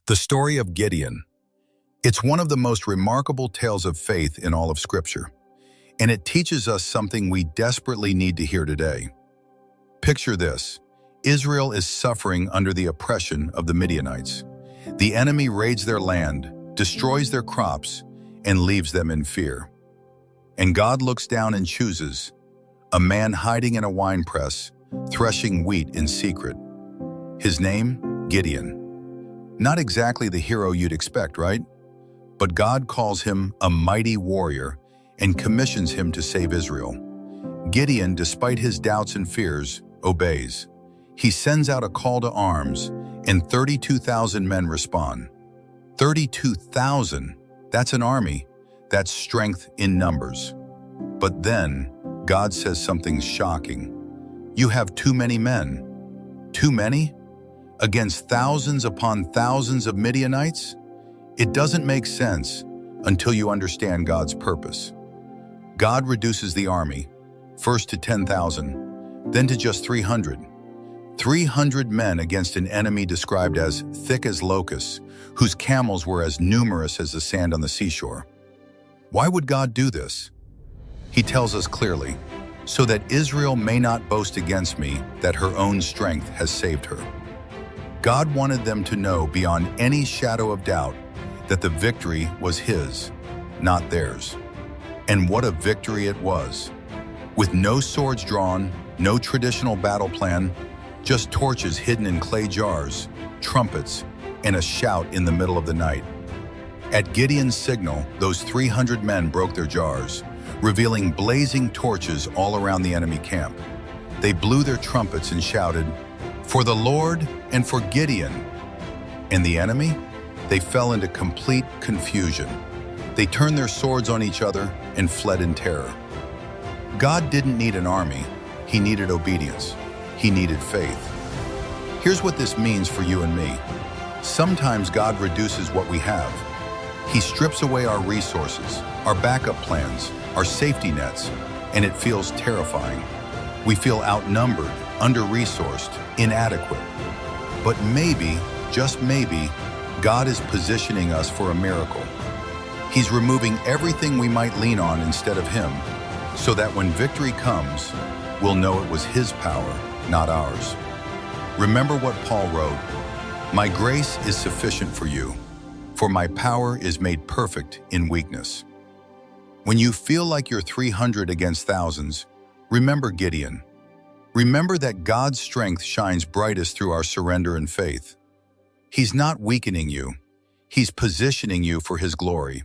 The story of Gideon. It's one of the most remarkable tales of faith in all of Scripture, and it teaches us something we desperately need to hear today. Picture this. Israel is suffering under the oppression of the Midianites. The enemy raids their land, destroys their crops, and leaves them in fear. And God looks down and chooses a man hiding in a winepress, threshing wheat in secret. His name, Gideon. Not exactly the hero you'd expect, right? But God calls him a mighty warrior and commissions him to save Israel. Gideon, despite his doubts and fears, obeys. He sends out a call to arms, and 32,000 men respond. 32,000, that's an army. That's strength in numbers. But then, God says something shocking. You have too many men. Too many? Against thousands upon thousands of Midianites? It doesn't make sense until you understand God's purpose. God reduces the army, first to 10,000, then to just 300. 300 men against an enemy described as thick as locusts, whose camels were as numerous as the sand on the seashore. Why would God do this? He tells us clearly, so that Israel may not boast against me that her own strength has saved her. God wanted them to know beyond any shadow of doubt that the victory was His, not theirs. And what a victory it was. With no swords drawn, no traditional battle plan, just torches hidden in clay jars, trumpets, and a shout in the middle of the night. At Gideon's signal, those 300 men broke their jars, revealing blazing torches all around the enemy camp. They blew their trumpets and shouted, "For the Lord and for Gideon." And the enemy? They fell into complete confusion. They turned their swords on each other and fled in terror. God didn't need an army. He needed obedience. He needed faith. Here's what this means for you and me. Sometimes God reduces what we have. He strips away our resources, our backup plans, our safety nets, and it feels terrifying. We feel outnumbered, under-resourced, inadequate. But maybe, just maybe, God is positioning us for a miracle. He's removing everything we might lean on instead of Him, so that when victory comes, we'll know it was His power, not ours. Remember what Paul wrote, "My grace is sufficient for you, for my power is made perfect in weakness." When you feel like you're 300 against thousands, remember Gideon. Remember that God's strength shines brightest through our surrender and faith. He's not weakening you. He's positioning you for His glory.